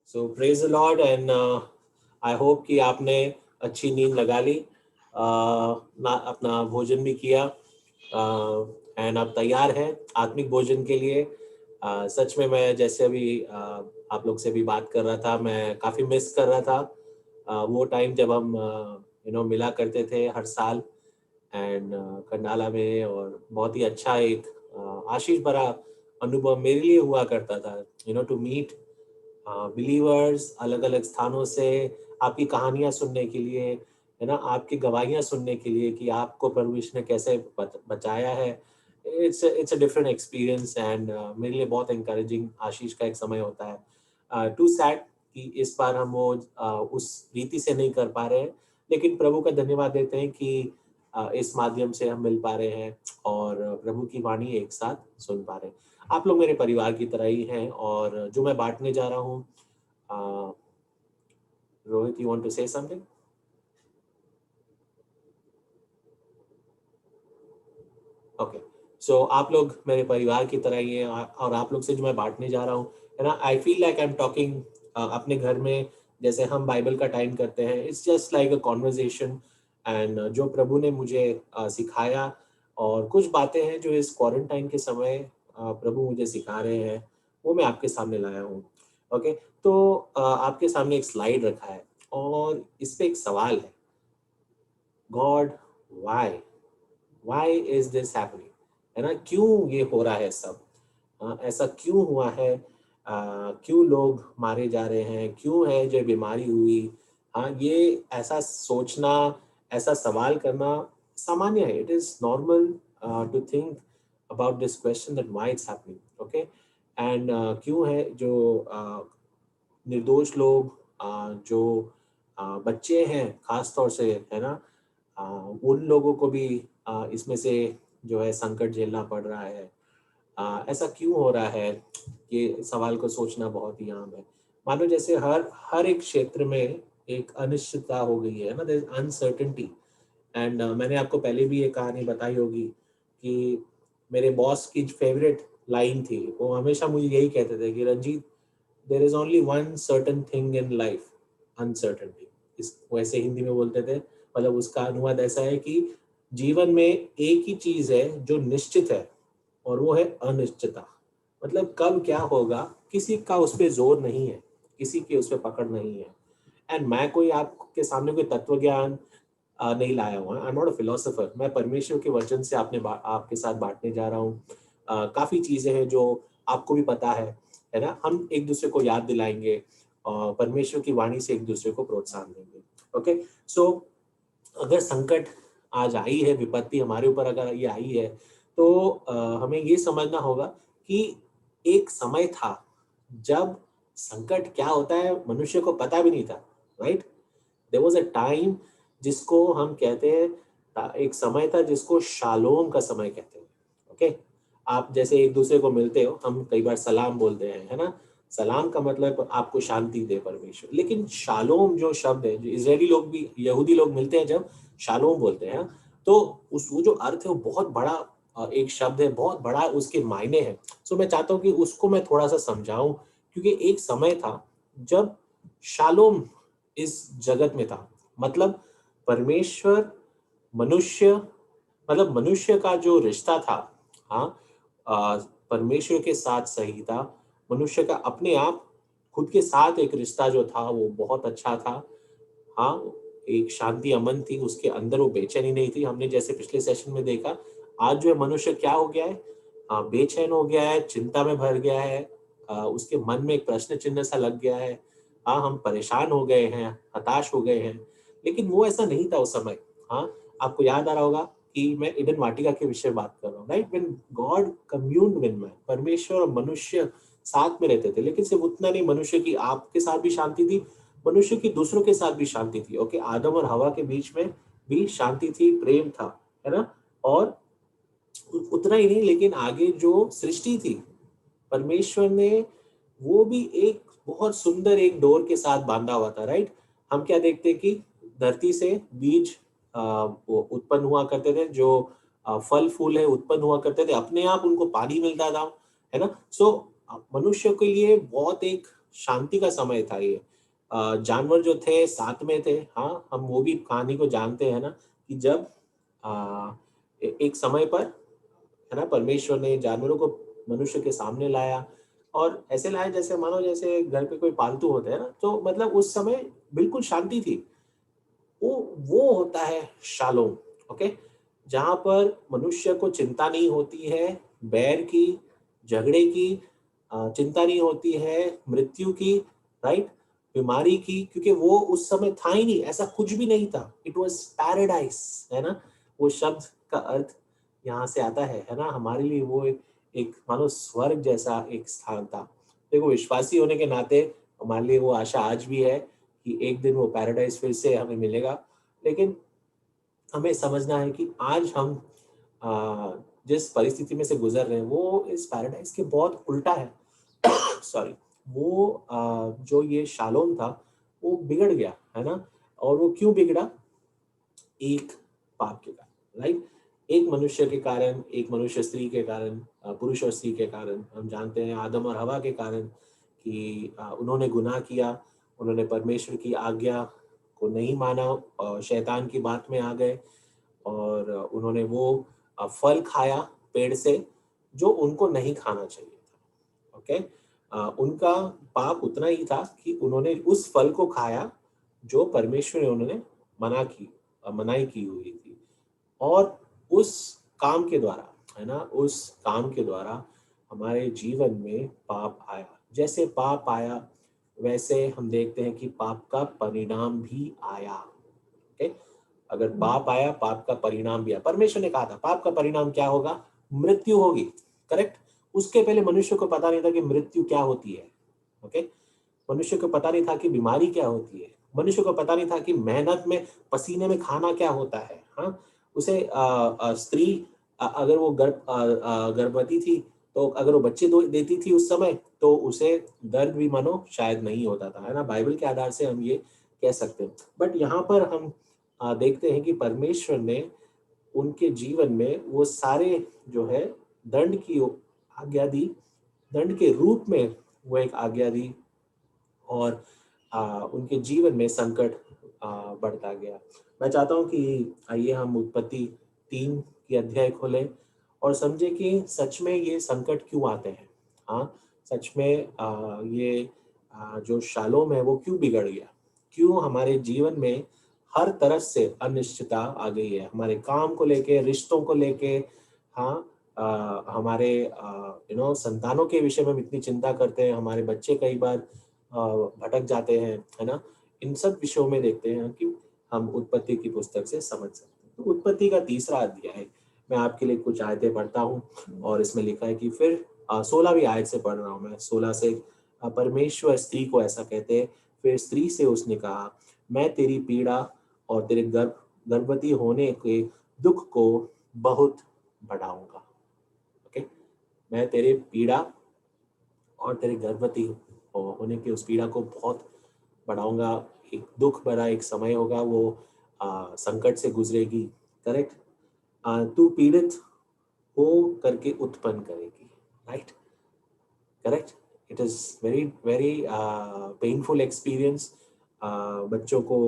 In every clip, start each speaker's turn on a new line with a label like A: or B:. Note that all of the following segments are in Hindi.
A: So praise the Lord and I hope कि आपने अच्छी नींद लगा ली, अपना भोजन भी किया एंड आप तैयार हैं आत्मिक भोजन के लिए। सच में मैं जैसे अभी आप लोग से भी बात कर रहा था, मैं काफ़ी मिस कर रहा था वो टाइम जब हम मिला करते थे हर साल एंड खंडाला में। और बहुत ही अच्छा एक आशीष भरा अनुभव मेरे लिए हुआ करता था, टू मीट बिलीवर्स अलग अलग स्थानों से, आपकी कहानियां सुनने के लिए, है ना, आपकी गवाहियां सुनने के लिए कि आपको परमेश्वर ने कैसे बचाया है। It's a different experience and मेरे लिए बहुत इंकरेजिंग आशीष का एक समय होता है। टू सैड कि इस बार हम वो उस रीति से नहीं कर पा रहे हैं, लेकिन प्रभु का धन्यवाद देते हैं कि इस माध्यम से हम मिल पा रहे हैं और प्रभु की वाणी एक साथ सुन पा रहे हैं। आप लोग मेरे परिवार की तरह ही हैं और जो मैं बांटने जा रहा हूँ, Rohit, you want to say something? Okay, so आप लोग मेरे परिवार की तरह ही हैं और आप लोग से जो मैं बांटने जा रहा हूँ, है ना, I feel like I am talking अपने घर में जैसे हम बाइबल का टाइम करते हैं। It's just like a conversation and जो प्रभु ने मुझे सिखाया, और कुछ बातें हैं जो इस क्वारंटाइन के समय प्रभु मुझे सिखा रहे हैं, वो मैं आपके सामने लाया हूँ। ओके, तो आपके सामने एक स्लाइड रखा है और इस पे एक सवाल है, god why why is this happening, है ना, क्यों ये हो रहा है सब, ऐसा क्यों हुआ है, क्यों लोग मारे जा रहे हैं, क्यों है जो बीमारी हुई। हाँ, ये ऐसा सोचना, ऐसा सवाल करना सामान्य है। It is normal to think about this question that why it's happening. Okay, and क्यों है जो निर्दोष लोग, जो बच्चे हैं खास तौर से, है ना, उन लोगों को भी इसमें से जो है संकट झेलना पड़ रहा है। ऐसा क्यों हो रहा है, ये सवाल को सोचना बहुत ही आम है। मानो जैसे हर हर एक क्षेत्र में एक अनिश्चितता हो गई है ना, देयर इज अनसर्टेनिटी। एंड मैंने आपको पहले भी ये कहानी बताई होगी कि मेरे बॉस की फेवरेट लाइन थी, वो हमेशा मुझे यही कहते थे कि Ranjit, there is only one certain thing in life, uncertainty. इस वैसे हिंदी में बोलते थे, मतलब उसका अनुवाद ऐसा है कि जीवन में एक ही चीज है जो निश्चित है, और वो है अनिश्चितता। मतलब कब क्या होगा, किसी का उस पर जोर नहीं है, किसी की उस पर पकड़ नहीं है। एंड मैं कोई आपके सामने कोई तत्व ज्ञान नहीं लाया हुआ, I am not a philosopher. मैं परमेश्वर के वचन से आपके साथ बांटने जा रहा हूँ। काफी चीजें हैं जो आपको भी पता है ना, हम एक दूसरे को याद दिलाएंगे और परमेश्वर की वाणी से एक दूसरे को प्रोत्साहन देंगे। ओके, सो अगर संकट आज आई है, विपत्ति हमारे ऊपर अगर ये आई है, तो हमें ये समझना होगा कि एक समय था जब संकट क्या होता है मनुष्य को पता भी नहीं था, right? There was a time जिसको हम कहते हैं, एक समय था जिसको शालोम का समय कहते हैं। ओके, आप जैसे एक दूसरे को मिलते हो, हम कई बार सलाम बोलते हैं, है ना, सलाम का मतलब आपको शांति दे परमेश्वर। लेकिन शालोम जो शब्द है, जो इजरायली लोग भी, यहूदी लोग मिलते हैं जब शालोम बोलते हैं, तो उस वो जो अर्थ है वो बहुत बड़ा एक शब्द है, बहुत बड़ा उसके मायने हैं। सो मैं चाहता हूँ कि उसको मैं थोड़ा सा समझाऊं, क्योंकि एक समय था जब शालोम इस जगत में था। मतलब परमेश्वर, मनुष्य, मतलब मनुष्य का जो रिश्ता था, हाँ, परमेश्वर के साथ सही था। मनुष्य का अपने आप खुद के साथ एक रिश्ता जो था वो बहुत अच्छा था। हाँ, एक शांति अमन थी उसके अंदर, वो बेचैनी नहीं थी। हमने जैसे पिछले सेशन में देखा, आज जो है मनुष्य क्या हो गया है, बेचैन हो गया है, चिंता में भर गया है, उसके मन में एक प्रश्न चिन्ह सा लग गया है। हाँ, हम परेशान हो गए हैं, हताश हो गए हैं। लेकिन वो ऐसा नहीं था उस समय। हाँ, आपको याद आ रहा होगा कि मैं ईडन वाटिका के विषय बात कर रहा हूँ, right? When God communed with man, परमेश्वर और मनुष्य साथ में रहते थे। लेकिन सिर्फ उतना नहीं, मनुष्य की आपके साथ भी शांति थी, मनुष्य की दूसरों के साथ भी शांति थी। ओके, आदम और हवा के बीच में भी शांति थी, प्रेम था, है ना। और उतना ही नहीं, लेकिन आगे जो सृष्टि थी, परमेश्वर ने वो भी एक बहुत सुंदर एक डोर के साथ बांधा हुआ था, राइट। हम क्या देखते हैं कि धरती से बीज वो उत्पन्न हुआ करते थे, जो फल फूल है उत्पन्न हुआ करते थे, अपने आप उनको पानी मिलता था, है ना। सो मनुष्य के लिए बहुत एक शांति का समय था ये। जानवर जो थे साथ में थे, हाँ, हम वो भी कहानी को जानते हैं ना, कि जब एक समय पर, है ना, परमेश्वर ने जानवरों को मनुष्य के सामने लाया, और ऐसे लाया जैसे मानो जैसे घर पे कोई पालतू होते हैं ना, तो मतलब उस समय बिल्कुल शांति थी। वो होता है शालोम। ओके, जहां पर मनुष्य को चिंता नहीं होती है बैर की, झगड़े की, चिंता नहीं होती है मृत्यु की, राइट, बीमारी की, क्योंकि वो उस समय था ही नहीं, ऐसा कुछ भी नहीं था। इट वॉज पैराडाइस, है ना। वो शब्द का अर्थ यहाँ से आता है ना, हमारे लिए वो एक मानो स्वर्ग जैसा एक स्थान था। देखो, विश्वासी होने के नाते हमारे लिए वो आशा आज भी है कि एक दिन वो पैराडाइस फिर से हमें मिलेगा। लेकिन हमें समझना है कि आज हम जिस परिस्थिति में से गुजर रहे हैं वो इस पैराडाइस के बहुत उल्टा है। सॉरी। वो जो ये शालोम था वो बिगड़ गया, है ना। और वो क्यों बिगड़ा? एक पाप के कारण, राइट। एक मनुष्य के कारण, एक मनुष्य स्त्री के कारण, पुरुष और स्त्री के कारण, हम जानते हैं आदम और हवा के कारण, कि उन्होंने गुनाह किया, उन्होंने परमेश्वर की आज्ञा को नहीं माना, शैतान की बात में आ गए, और उन्होंने वो फल खाया पेड़ से जो उनको नहीं खाना चाहिए था। ओके, उनका पाप उतना ही था कि उन्होंने उस फल को खाया जो परमेश्वर ने उन्होंने मनाई की हुई थी। और उस काम के द्वारा, है ना, उस काम के द्वारा हमारे जीवन में पाप आया। जैसे पाप आया वैसे हम देखते हैं कि पाप का परिणाम भी आया। ओके, अगर पाप आया, पाप का परिणाम भी आया। परमेश्वर ने कहा था पाप का परिणाम क्या होगा? मृत्यु होगी, करेक्ट। उसके पहले मनुष्य को पता नहीं था कि मृत्यु क्या होती है। ओके, मनुष्य को पता नहीं था कि बीमारी क्या होती है। मनुष्य को पता नहीं था कि मेहनत में, पसीने में खाना क्या होता है। हाँ, उसे स्त्री अगर वो गर्भवती थी, तो अगर वो बच्चे देती थी उस समय, तो उसे दर्द भी मानो शायद नहीं होता था, है ना। बाइबल के आधार से हम ये कह सकते हैं। बट यहाँ पर हम देखते हैं कि परमेश्वर ने उनके जीवन में वो सारे जो है दंड की आज्ञा दी, दंड के रूप में वो एक आज्ञा दी, और उनके जीवन में संकट बढ़ता गया। मैं चाहता हूँ कि आइए हम उत्पत्ति 3 की अध्याय खोलें और समझे कि सच में ये संकट क्यों आते हैं। हाँ, सच में ये जो शालोम है वो क्यों बिगड़ गया, क्यों हमारे जीवन में हर तरफ से अनिश्चितता आ गई है, हमारे काम को लेके, रिश्तों को लेके। हाँ, हमारे संतानों के विषय में हम इतनी चिंता करते हैं, हमारे बच्चे कई बार भटक जाते हैं, है ना। इन सब विषयों में देखते हैं कि हम उत्पत्ति की पुस्तक से समझ सकते हैं। तो उत्पत्ति का 3रा अध्याय, मैं आपके लिए कुछ आयतें पढ़ता हूँ, और इसमें लिखा है कि फिर 16वीं आयत से पढ़ रहा हूँ मैं, 16 से। परमेश्वर स्त्री को ऐसा कहते हैं, फिर स्त्री से उसने कहा, मैं तेरी पीड़ा और तेरे गर्भवती होने के दुख को बहुत बढ़ाऊंगा। ओके, मैं तेरे पीड़ा और तेरे गर्भवती होने की उस पीड़ा को बहुत बढ़ाऊंगा। एक दुख भरा एक समय होगा, वो संकट से गुजरेगी, करेक्ट। तू पीड़ित हो करके उत्पन्न करेगी, right, correct. It is very very painful experience बच्चों को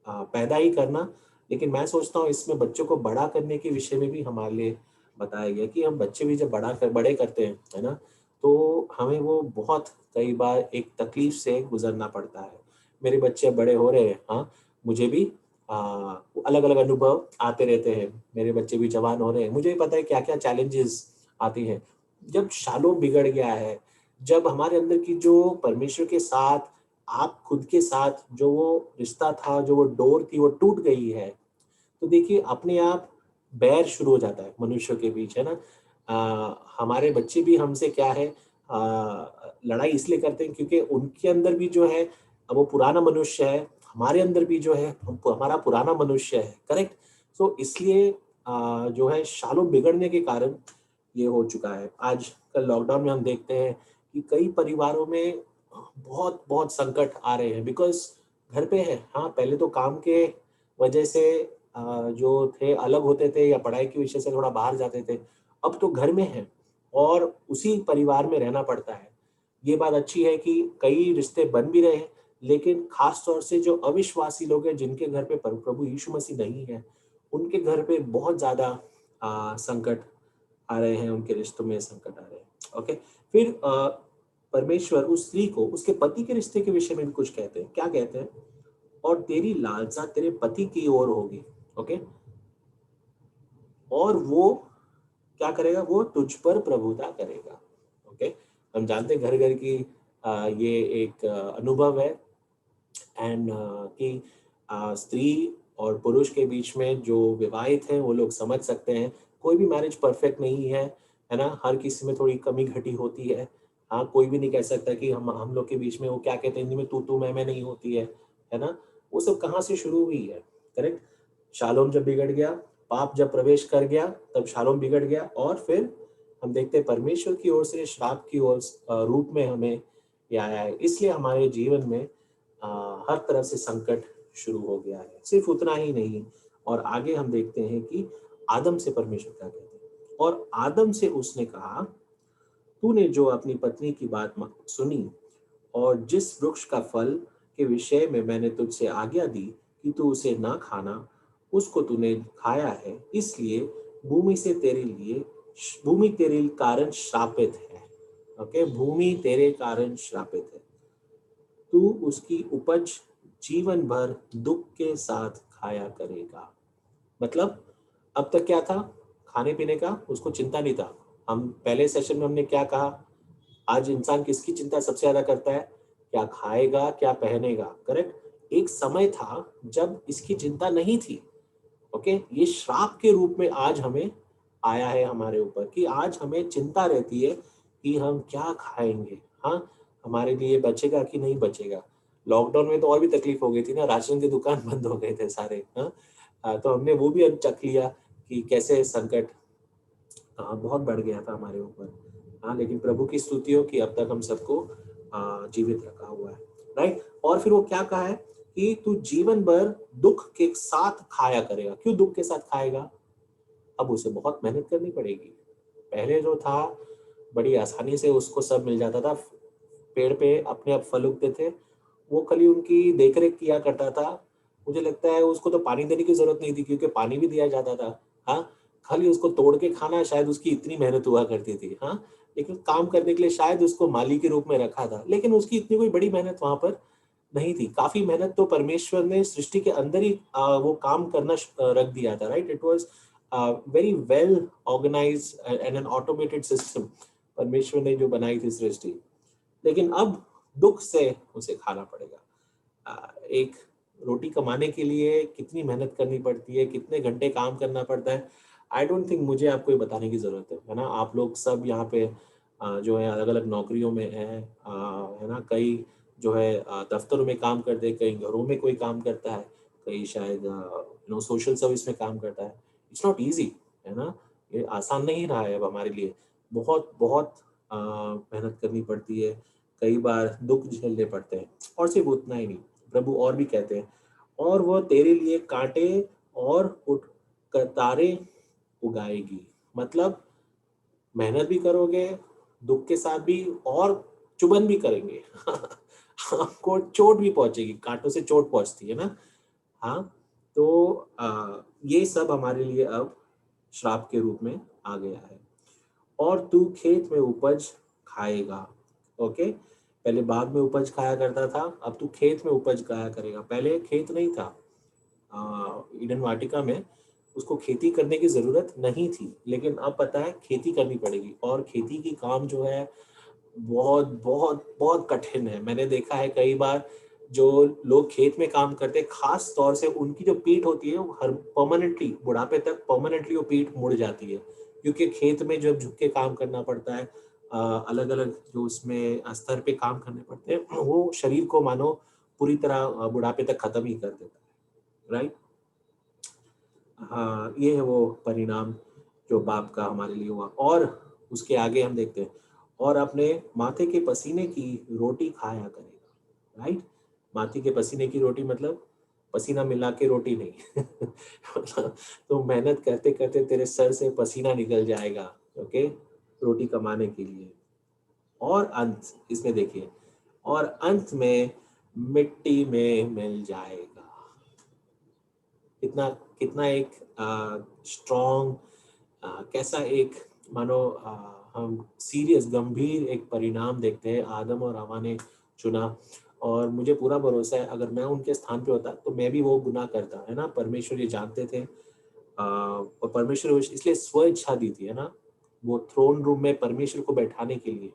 A: पैदा ही करना। लेकिन मैं सोचता हूँ इसमें बच्चों को बड़ा करने के विषय में भी हमारे लिए बताया गया कि हम बच्चे भी जब बड़े करते हैं, है ना, तो हमें वो बहुत कई बार एक तकलीफ से गुजरना पड़ता है। मेरे बच्चे बड़े हो रहे हैं, हाँ, मुझे भी अलग अलग अनुभव आते रहते हैं। मेरे बच्चे भी जवान हो रहे हैं, मुझे भी पता है क्या क्या चैलेंजेस आती हैं। जब शालोम बिगड़ गया है, जब हमारे अंदर की जो परमेश्वर के साथ, आप खुद के साथ जो वो रिश्ता था, जो वो डोर थी, वो टूट गई है, तो देखिए अपने आप बैर शुरू हो जाता है मनुष्यों के बीच, है ना। हमारे बच्चे भी हमसे क्या है, लड़ाई इसलिए करते हैं क्योंकि उनके अंदर भी जो है वो पुराना मनुष्य है, हमारे अंदर भी जो है हमारा पुराना मनुष्य है, करेक्ट। तो इसलिए जो है शालोम बिगड़ने के कारण ये हो चुका है। आज कल लॉकडाउन में हम देखते हैं कि कई परिवारों में बहुत बहुत संकट आ रहे हैं, बिकॉज घर पे है। हाँ, पहले तो काम के वजह से जो थे अलग होते थे या पढ़ाई की विषय से थोड़ा बाहर जाते थे। अब तो घर में है और उसी परिवार में रहना पड़ता है। ये बात अच्छी है कि कई रिश्ते बन भी रहे हैं, लेकिन खास तौर से जो अविश्वासी लोग हैं जिनके घर पे प्रभु यीशु मसीह नहीं है, उनके घर पे बहुत ज़्यादा संकट आ रहे हैं, उनके रिश्तों में संकट आ रहे हैं। ओके, फिर परमेश्वर उस स्त्री को उसके पति के रिश्ते के विषय में भी कुछ कहते हैं। क्या कहते हैं? और तेरी लालसा तेरे पति की ओर होगी। ओके, और वो क्या करेगा? वो तुझ पर प्रभुता करेगा। ओके, हम जानते हैं घर घर की ये एक अनुभव है, एंड कि स्त्री और पुरुष के बीच में जो विवाहित हैं वो लोग समझ सकते हैं। कोई भी मैरिज परफेक्ट नहीं है ना? हर किसी में थोड़ी कमी घटी होती है। हाँ, कोई भी नहीं कह सकता कि हम लोग के बीच में वो क्या कहते हैं हिंदी में, तू मैं नहीं होती है ना? वो सब कहाँ से शुरू हुई है? करेक्ट। शालोम जब बिगड़ गया, पाप जब प्रवेश कर गया, तब शालोम बिगड़ गया, और फिर हम देखते हैं परमेश्वर की ओर से श्राप की ओर रूप में हमें ये आया है। इसलिए हमारे जीवन में हर तरफ से संकट शुरू हो गया है। सिर्फ उतना ही नहीं, और आगे हम देखते हैं कि आदम से परमेश्वर क्या कहते हैं। और आदम से उसने कहा, तूने जो अपनी पत्नी की बात सुनी और जिस वृक्ष का फल के विषय में मैंने तुझसे आज्ञा दी कि तू उसे ना खाना, उसको तूने खाया है, इसलिए भूमि से तेरे लिए भूमि तेरे कारण श्रापित है। ओके, भूमि तेरे कारण श्रापित है। तू उसकी उपज जीवन भर दुख के साथ खाया करेगा। मतलब अब तक क्या था? खाने पीने का उसको चिंता नहीं था। हम पहले सेशन में हमने क्या कहा? आज इंसान किसकी चिंता सबसे ज्यादा करता है? क्या खाएगा, क्या पहनेगा। करेक्ट। एक समय था जब इसकी चिंता नहीं थी। ओके, ये श्राप के रूप में आज हमें आया है हमारे ऊपर, कि आज हमें चिंता रहती है कि हम क्या खाएंगे। हाँ, हमारे लिए बचेगा कि नहीं बचेगा। लॉकडाउन में तो और भी तकलीफ हो गई थी ना, राशन की दुकान बंद हो गए थे सारे। हाँ, तो हमने वो भी अब चख लिया कि कैसे संकट बहुत बढ़ गया था हमारे ऊपर। हाँ, लेकिन प्रभु की स्तुति हो कि अब तक हम सबको जीवित रखा हुआ है। राइट। और फिर वो क्या कहा है कि तू जीवन भर दुख के साथ खाया करेगा। क्यों दुख के साथ खाएगा? अब उसे बहुत मेहनत करनी पड़ेगी। पहले जो था बड़ी आसानी से उसको सब मिल जाता था। पेड़ पे अपने आप फल उगते थे, वो खाली उनकी देखरेख किया करता था। मुझे लगता है उसको तो पानी देने की जरूरत नहीं थी, क्योंकि पानी भी दिया जाता था। हाँ, खाली उसको तोड़ के खाना, शायद उसकी इतनी मेहनत हुआ करती थी। हाँ, लेकिन काम करने के लिए शायद उसको माली के रूप में रखा था, लेकिन उसकी इतनी कोई बड़ी मेहनत वहां पर नहीं थी। काफी मेहनत तो परमेश्वर ने सृष्टि के अंदर ही वो काम करना रख दिया था। Right, it was very well organize and an automated system परमेश्वर ने जो बनाई थी सृष्टि। लेकिन अब दुख से उसे खाना पड़ेगा। एक रोटी कमाने के लिए कितनी मेहनत करनी पड़ती है, कितने घंटे काम करना पड़ता है, आई डोंट थिंक मुझे आपको ये बताने की जरूरत है ना? आप लोग सब यहाँ पे जो है अलग अलग नौकरियों में हैं, है ना? कई जो है दफ्तरों में काम करते हैं, कई घरों में कोई काम करता है, कई शायद सोशल सर्विस में काम करता है। इट्स नॉट इजी, है ना? ये आसान नहीं रहा है अब हमारे लिए। बहुत बहुत मेहनत करनी पड़ती है, कई बार दुख झेलने पड़ते हैं। और सिर्फ उतना ही नहीं, प्रभु और भी कहते हैं, और वह तेरे लिए कांटे और उठ कतारे उगाएगी। मतलब मेहनत भी करोगे, दुख के साथ भी, और चुभन भी करेंगे। आपको चोट भी पहुंचेगी, कांटों से चोट पहुंचती है ना? हाँ, तो ये सब हमारे लिए अब श्राप के रूप में आ गया है। और तू खेत में उपज खाएगा। ओके, पहले बाग में उपज खाया करता था, अब तू खेत में उपज खाया करेगा। पहले खेत नहीं था ईडन वाटिका में, उसको खेती करने की जरूरत नहीं थी, लेकिन अब पता है खेती करनी पड़ेगी। और खेती की काम जो है बहुत बहुत बहुत कठिन है। मैंने देखा है कई बार जो लोग खेत में काम करते हैं, खास तौर से उनकी जो पीठ होती है वो हर परमानेंटली बुढ़ापे तक परमानेंटली वो पीठ मुड़ जाती है, क्योंकि खेत में जब झुक के काम करना पड़ता है, अलग अलग जो उसमें स्तर पे काम करने पड़ते हैं, वो शरीर को मानो पूरी तरह बुढ़ापे तक खत्म ही कर देता है। राइट। हाँ, ये है वो परिणाम जो बाप का हमारे लिए हुआ। और उसके आगे हम देखते हैं, और अपने माथे के पसीने की रोटी खाया करेगा। राइट, माथे के पसीने की रोटी मतलब पसीना मिला के रोटी नहीं। तो मेहनत करते करते तेरे सर से पसीना निकल जाएगा, ओके, रोटी कमाने के लिए। और अंत इसमें देखिए, और अंत में मिट्टी में मिल जाएगा। कितना कितना एक स्ट्रॉन्ग, कैसा एक, मानो हम सीरियस गंभीर एक परिणाम देखते हैं आदम और हवा ने चुना। और मुझे पूरा भरोसा है अगर मैं उनके स्थान पे होता तो मैं भी वो गुनाह करता, है ना। परमेश्वर ये जानते थे, और परमेश्वर ने इसलिए स्व इच्छा दी थी, है ना। वो थ्रोन रूम में परमेश्वर को बैठाने के लिए,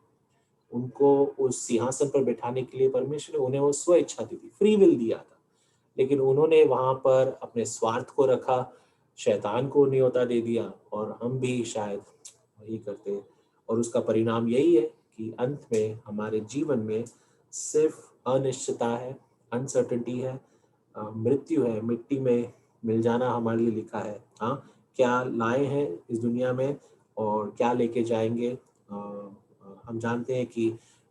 A: उनको उस सिंहासन पर बैठाने के लिए परमेश्वर ने उन्हें वो स्व इच्छा दी थी, फ्री विल दिया था। लेकिन उन्होंने वहां पर अपने स्वार्थ को रखा, शैतान को न्योता दे दिया, और हम भी शायद वही करते हैं। और उसका परिणाम यही है कि अंत में हमारे जीवन में सिर्फ अनिश्चितता है, अनसर्टेनिटी है, मृत्यु है, मिट्टी में मिल जाना हमारे लिए लिखा है। हाँ, क्या लाए हैं इस दुनिया में और क्या लेके जाएंगे, हम जानते हैं कि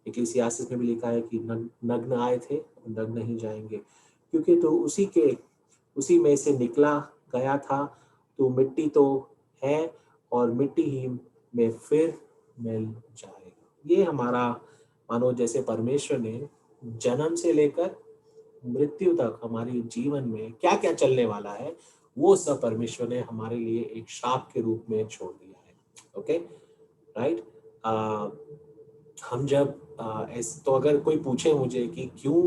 A: इक्लेसियास्टिस में भी लिखा है कि नग्न आए थे नग्न ही जाएंगे, क्योंकि तो उसी में से निकला गया था, तो मिट्टी तो है और मिट्टी ही में फिर मिल जाएगा। ये हमारा, मानो जैसे परमेश्वर ने जन्म से लेकर मृत्यु तक हमारे जीवन में क्या क्या चलने वाला है, वो सब परमेश्वर ने हमारे लिए एक श्राप के रूप में छोड़ दिया है। Okay, right. हम जब तो अगर कोई पूछे मुझे कि क्यों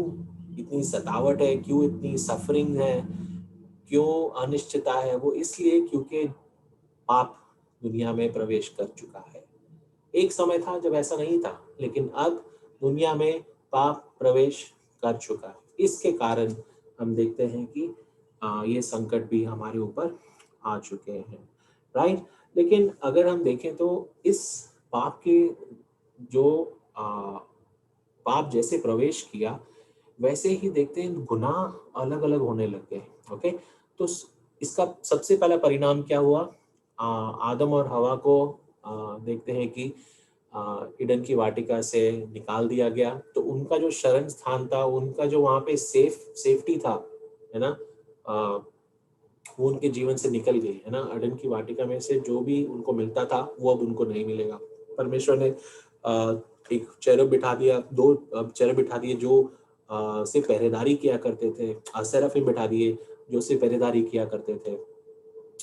A: इतनी सतावट है, क्यों इतनी सफरिंग है, क्यों अनिश्चितता है, वो इसलिए क्योंकि पाप दुनिया में प्रवेश कर चुका है। एक समय था जब ऐसा नहीं था, लेकिन अब दुनिया में पाप प्रवेश कर चुका है। इसके कारण हम देखते हैं कि ये संकट भी हमारे ऊपर आ चुके हैं। राइट, लेकिन अगर हम देखें तो इस पाप के जो पाप जैसे प्रवेश किया, वैसे ही देखते हैं गुनाह अलग अलग होने लग गए। ओके, तो इसका सबसे पहला परिणाम क्या हुआ, आदम और हवा को देखते हैं कि ईडन की वाटिका से निकाल दिया गया। तो उनका जो शरण स्थान था, उनका जो वहां पे सेफ्टी था, है ना, वो उनके जीवन से निकल गई, है ना। ईडन की वाटिका में से जो भी उनको मिलता था वो अब उनको नहीं मिलेगा। परमेश्वर ने एक चेरब बिठा दिया, दो चेरब बिठा दिए जो सिर्फ पहरेदारी किया करते थे, सेराफिम बिठा दिए जो सिर्फ पहरेदारी किया करते थे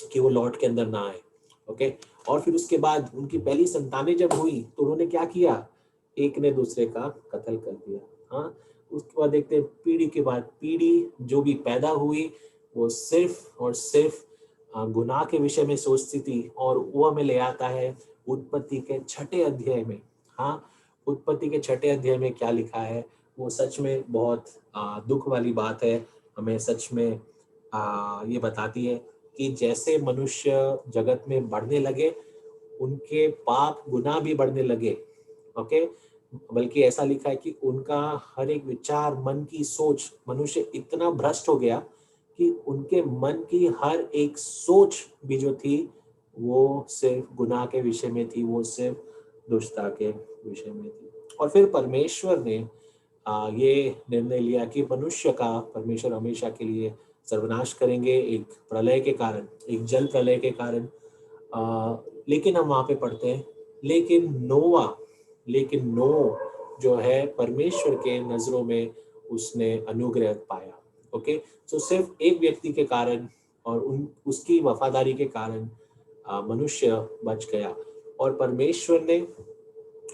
A: कि वो लौट के अंदर ना आए। ओके, और फिर उसके बाद उनकी पहली संतानें जब हुई तो उन्होंने क्या किया, एक ने दूसरे का कत्ल कर दिया। हाँ, उसके बाद देखते हैं पीढ़ी के बाद पीढ़ी जो भी पैदा हुई, वो सिर्फ और सिर्फ गुनाह के विषय में सोचती थी। और वो हमें ले आता है उत्पत्ति के 6 अध्याय में। हाँ, उत्पत्ति के 6 अध्याय में क्या लिखा है, वो सच में बहुत दुख वाली बात है। हमें सच में ये बताती है कि जैसे मनुष्य जगत में बढ़ने लगे, उनके पाप गुनाह भी बढ़ने लगे। ओके, बल्कि ऐसा लिखा है कि उनका हर एक विचार, मन की सोच, मनुष्य इतना भ्रष्ट हो गया कि उनके मन की हर एक सोच भी जो थी वो सिर्फ गुनाह के विषय में थी, वो सिर्फ दुष्टता के विषय में थी। और फिर परमेश्वर ने ये निर्णय लिया कि मनुष्य का परमेश्वर हमेशा के लिए सर्वनाश करेंगे, एक प्रलय के कारण, एक जल प्रलय के कारण। लेकिन हम वहां पे पढ़ते हैं, लेकिन नो जो है परमेश्वर के नजरों में उसने अनुग्रह पाया। ओके, तो सिर्फ एक व्यक्ति के कारण और उसकी वफादारी के कारण मनुष्य बच गया। और परमेश्वर ने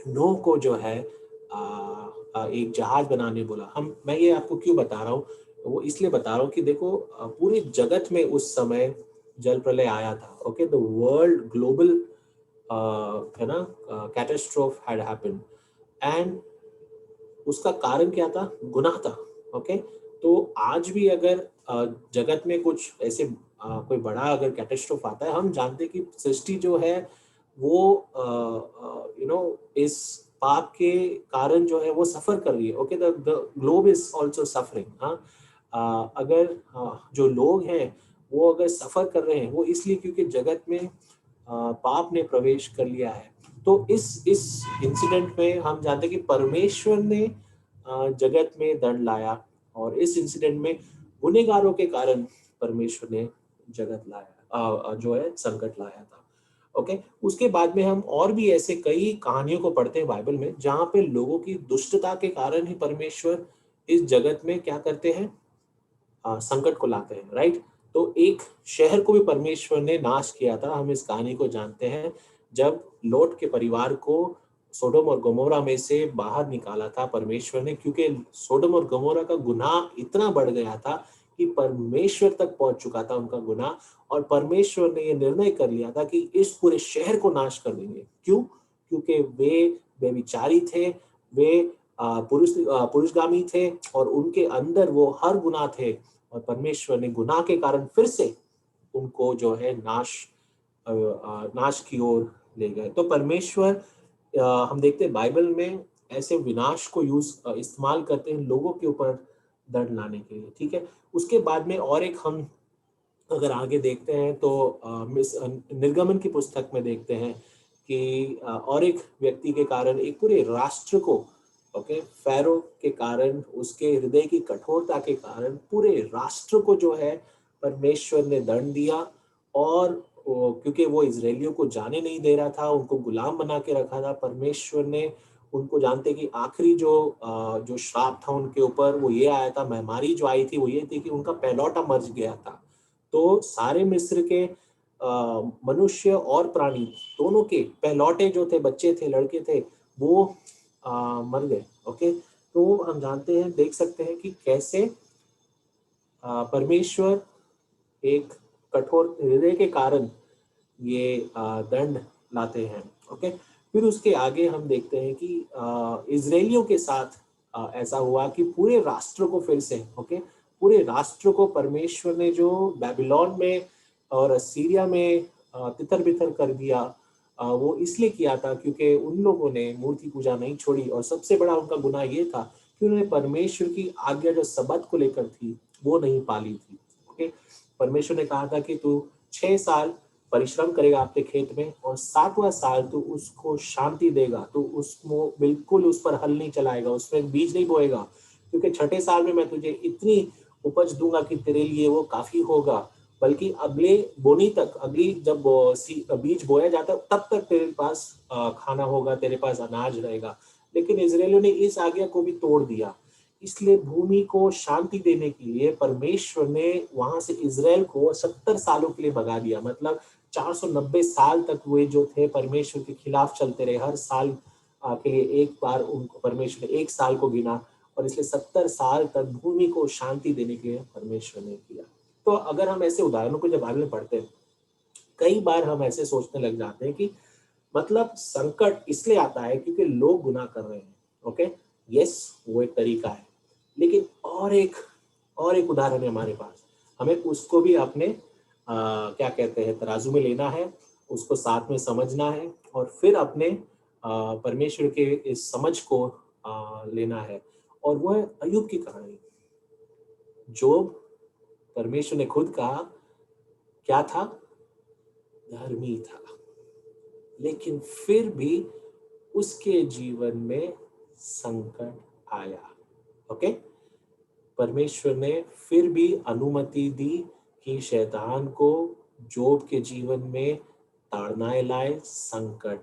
A: नूह को जो है एक जहाज बनाने बोला। मैं ये आपको क्यों बता रहा हूँ, वो इसलिए बता रहा हूँ कि देखो पूरी जगत में उस समय जल प्रलय आया था। ओके, द वर्ल्ड ग्लोबल, है ना, कैटास्ट्रोफ हैड हैपेंड, एंड उसका कारण क्या था, गुनाह था। ओके, तो आज भी अगर जगत में कुछ ऐसे कोई बड़ा अगर कैटास्ट्रोफ आता है, हम जानते हैं कि सृष्टि जो है वो इस पाप के कारण जो है वो सफर कर रही है। Okay, the globe is also suffering. हाँ, अगर जो लोग हैं वो अगर सफर कर रहे हैं, वो इसलिए क्योंकि जगत में पाप ने प्रवेश कर लिया है। तो इस इंसिडेंट में हम जानते हैं कि परमेश्वर ने जगत में दंड लाया, और इस इंसिडेंट में गुनहगारों के कारण परमेश्वर ने जगत लाया, जो है संकट लाया था। ओके, उसके बाद में हम और भी ऐसे कई कहानियों को पढ़ते हैं बाइबल में, जहां पे लोगों की दुष्टता के कारण ही परमेश्वर इस जगत में क्या करते हैं, संकट को लाते हैं, राइट। तो एक शहर को भी परमेश्वर ने नाश किया था, हम इस कहानी को जानते हैं, जब लोट के परिवार को सोडोम और गमोरा में से बाहर निकाला था परमेश्वर ने, क्योंकि सोडोम और गमोरा का गुनाह इतना बढ़ गया था कि परमेश्वर तक पहुंच चुका था उनका गुनाह, और परमेश्वर ने यह निर्णय कर लिया था कि इस पूरे शहर को नाश कर देंगे। क्यों? क्योंकि वे व्यभिचारी थे, वे पुरुषगामी थे, और उनके अंदर वो हर गुनाह थे, और परमेश्वर ने गुनाह के कारण फिर से उनको जो है नाश की ओर ले गए। तो परमेश्वर, हम देखते हैं बाइबल में ऐसे विनाश को इस्तेमाल करते हैं लोगों के ऊपर दंड लाने के लिए, ठीक है। उसके बाद में और एक हम अगर आगे देखते हैं तो निर्गमन की पुस्तक में देखते हैं कि और एक व्यक्ति के कारण एक पूरे राष्ट्र को, ओके, फैरो के कारण, उसके हृदय की कठोरता के कारण पूरे राष्ट्र को जो है परमेश्वर ने दंड दिया। और क्योंकि वो इजरायलियों को जाने नहीं दे रहा था, उनको गुलाम बना के रखा था, परमेश्वर ने उनको, जानते कि आखिरी जो श्राप था उनके ऊपर वो ये आया था, महामारी जो आई थी वो ये थी कि उनका पहलौठा मर गया था। तो सारे मिस्र के मनुष्य और प्राणी दोनों के पहलौठे जो थे, बच्चे थे, लड़के थे, वो मर गए। ओके, तो हम जानते हैं, देख सकते हैं कि कैसे परमेश्वर एक कठोर हृदय के कारण ये दंड लाते हैं। ओके, फिर उसके आगे हम देखते हैं कि इजरायलियों के साथ ऐसा हुआ कि पूरे राष्ट्र को फिर से, ओके, पूरे राष्ट्र को परमेश्वर ने जो बेबीलोन में और सीरिया में तितर बितर कर दिया, वो इसलिए किया था क्योंकि उन लोगों ने मूर्ति पूजा नहीं छोड़ी, और सबसे बड़ा उनका गुनाह ये था कि उन्होंने परमेश्वर की आज्ञा जो सबत को लेकर थी वो नहीं पाली थी। ओके, परमेश्वर ने कहा था कि तू 6 साल परिश्रम करेगा अपने खेत में, और 7वां साल तू उसको शांति देगा, तू उसको बिल्कुल उस पर हल नहीं चलाएगा, उसमें बीज नहीं बोएगा, क्योंकि 6ठे साल में मैं तुझे इतनी उपज दूंगा कि तेरे लिए वो काफी होगा। बल्कि अगले बोनी तक, अगली जब बीज बोया जाता है तब तक तेरे पास खाना होगा, तेरे पास अनाज रहेगा। लेकिन इजरायलियों ने इस आज्ञा को भी तोड़ दिया, इसलिए भूमि को शांति देने के लिए परमेश्वर ने वहां से इजराइल को 70 सालों के लिए भगा दिया। मतलब 490 साल तक वे जो थे परमेश्वर के खिलाफ चलते रहे, हर साल के लिए एक बार उनको परमेश्वर ने एक साल को गिना, और इसलिए 70 साल तक भूमि को शांति देने के लिए परमेश्वर ने किया। तो अगर हम ऐसे उदाहरणों को जब बाइबल में पढ़ते हैं, कई बार हम ऐसे सोचने लग जाते हैं कि मतलब संकट इसलिए आता है क्योंकि लोग गुनाह कर रहे हैं। ओके, यस, वो एक तरीका है, लेकिन और एक उदाहरण है हमारे पास, हमें उसको भी अपने क्या कहते हैं तराजू में लेना है, उसको साथ में समझना है, और फिर अपने परमेश्वर के इस समझ को लेना है, और वो है अय्यूब की कहानी। जोब, परमेश्वर ने खुद कहा क्या था, धर्मी था, लेकिन फिर भी उसके जीवन में संकट आया। ओके, परमेश्वर ने फिर भी अनुमति दी कि शैतान को जोब के जीवन में ताड़नाएं लाए, संकट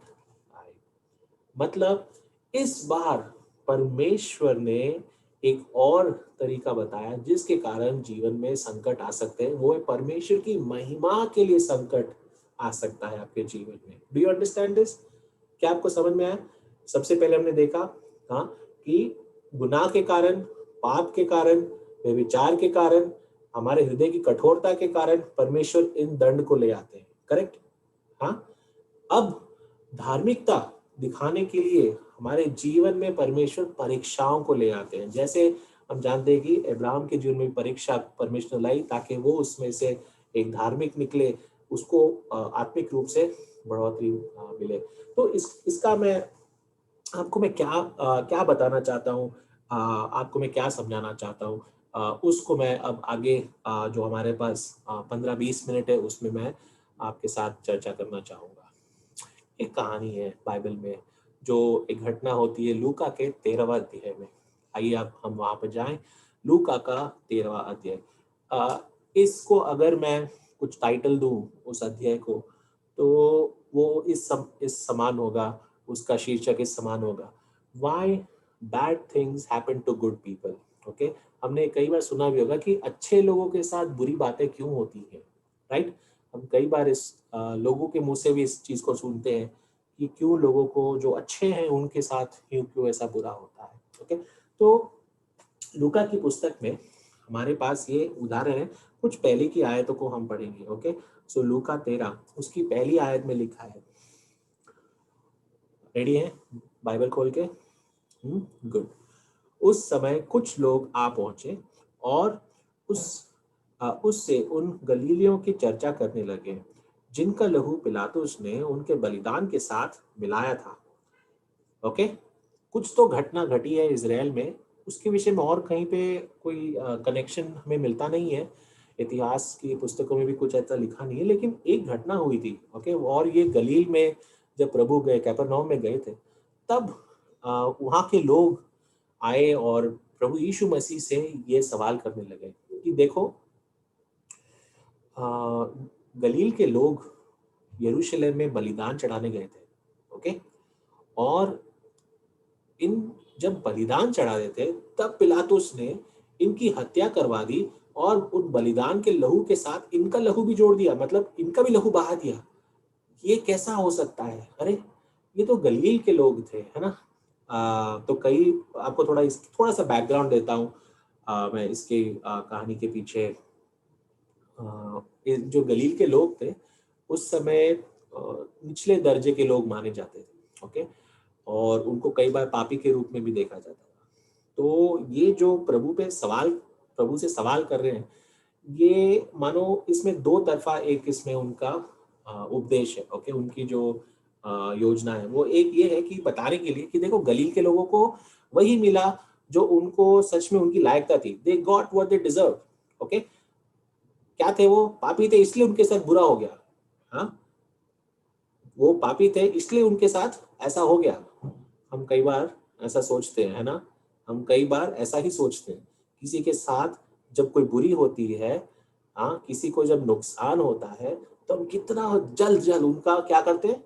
A: आए। मतलब इस बार परमेश्वर ने एक और तरीका बताया जिसके कारण जीवन में संकट आ सकते हैं, वो है परमेश्वर की महिमा के लिए संकट आ सकता है आपके जीवन में। Do you understand this? क्या आपको समझ में आया? सबसे पहले हमने देखा, हाँ, कि गुनाह के कारण, पाप के कारण, व्यभिचार के कारण, हमारे हृदय की कठोरता के कारण परमेश्वर इन दंड को ले आते हैं। करेक्ट? हाँ। अब धार्मिकता दिखाने के लिए हमारे जीवन में परमेश्वर परीक्षाओं को ले आते हैं। जैसे हम जानते हैं कि अब्राहम के जीवन में परीक्षा परमेश्वर लाई ताकि वो उसमें से एक धार्मिक निकले, उसको आत्मिक रूप से बढ़ोतरी मिले। तो इसका आपको मैं क्या बताना चाहता हूँ, आपको मैं क्या समझाना चाहता हूँ, उसको मैं अब आगे जो हमारे पास 15-20 मिनट है उसमें मैं आपके साथ चर्चा करना चाहूँगा। एक कहानी है बाइबल में, जो एक घटना होती है लूका के 13वां अध्याय में। आइए आप हम वहां पर जाएं। लूका का 13वां अध्याय। इसको अगर मैं कुछ टाइटल दूं उस अध्याय को, तो वो इस समान होगा, उसका शीर्षक इस समान होगा, why bad things happen to good people. Okay, हमने कई बार सुना भी होगा कि अच्छे लोगों के साथ बुरी बातें क्यों होती हैं, राइट। हम कई बार इस लोगों के मुंह से भी इस चीज को सुनते हैं कि क्यों लोगों को जो अच्छे हैं उनके साथ क्यों क्यों ऐसा बुरा होता है। ओके, तो लूका की पुस्तक में हमारे पास ये उदाहरण है। कुछ पहले की आयतों को हम पढ़ेंगे। ओके, सो लूका 13 उसकी पहली आयत में लिखा है। रेडी है बाइबल खोल के? गुड। उस समय कुछ लोग आ पहुंचे और उससे उन गलीलियों की चर्चा करने लगे जिनका लहू पिलातुस ने उनके बलिदान के साथ मिलाया था। ओके, कुछ तो घटना घटी है इज़राइल में, उसके विषय में और कहीं पे कोई कनेक्शन हमें मिलता नहीं है। इतिहास की पुस्तकों में भी कुछ ऐसा लिखा नहीं है, लेकिन एक घटना हुई थी। ओके, और ये गलील में जब प्रभु गए, कैपर्नाउम में गए थे, तब वहाँ के लोग आए और प्रभु यीशु मसीह से ये सवाल करने लगे कि देखो, गलील के लोग यरूशलेम में बलिदान चढ़ाने गए थे। ओके, और इन जब बलिदान चढ़ा रहे थे तब पिलातुस ने इनकी हत्या करवा दी और उन बलिदान के लहू के साथ इनका लहू भी जोड़ दिया, मतलब इनका भी लहू बहा दिया। ये कैसा हो सकता है? अरे, ये तो गलील के लोग थे, है ना। तो कई आपको थोड़ा सा बैकग्राउंड देता हूँ मैं इसके कहानी के पीछे। ये जो गलील के लोग थे उस समय निचले दर्जे के लोग माने जाते थे। ओके, और उनको कई बार पापी के रूप में भी देखा जाता था। तो ये जो प्रभु से सवाल कर रहे हैं, ये मानो इसमें दो तरफा एक इसमें उनका उपदेश है। ओके, उनकी जो योजना है वो एक ये है कि बताने के लिए कि देखो, गलील के लोगों को वही मिला जो उनको सच में उनकी लायकता थी। They got what they deserve. Okay, क्या थे वो? पापी थे, इसलिए उनके साथ बुरा हो गया। हाँ, वो पापी थे इसलिए उनके साथ ऐसा हो गया। हम कई बार ऐसा सोचते हैं, है ना। हम कई बार ऐसा ही सोचते हैं, किसी के साथ जब कोई बुरी होती है, हाँ, किसी को जब नुकसान होता है, तो हम कितना जल्द जल्द उनका क्या करते हैं?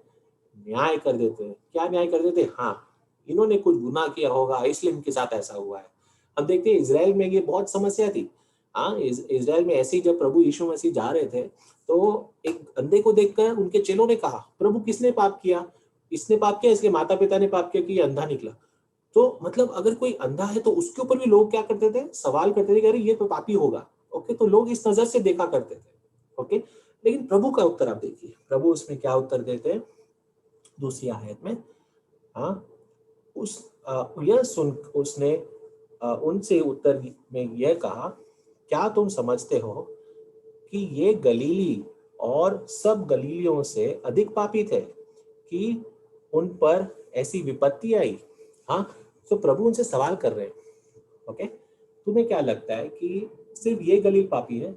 A: न्याय कर देते हैं। क्या न्याय कर देते हैं? हाँ, इन्होंने कुछ गुनाह किया होगा इसलिए इनके साथ ऐसा हुआ है। हम देखते हैं इज़राइल में ये बहुत समस्या थी। हाँ, इज़राइल में ऐसे ही जब प्रभु यीशु मसीह जा रहे थे, तो एक अंधे को देखकर उनके चेलों ने कहा, प्रभु किसने पाप किया? इसने पाप किया, इसके माता-पिता ने पाप किया कि ये अंधा निकला? तो मतलब अगर कोई अंधा है तो उसके ऊपर भी लोग क्या करते थे? सवाल करते थे कि अरे ये तो पापी होगा। ओके, तो लोग इस नज़र से देखा करते थे। ओके, लेकिन प्रभु का उत्तर आप देखिए, प्रभु उसमें क्या उत्तर देते हैं दूसरी आयत में। हाँ, यह सुन उसने उनसे उत्तर में यह कहा, क्या तुम समझते हो कि ये गलीली और सब गलीलियों से अधिक पापी थे कि उन पर ऐसी विपत्ति आई? हाँ, तो प्रभु उनसे सवाल कर रहे हैं। ओके, तुम्हें क्या लगता है कि सिर्फ ये गलील पापी है,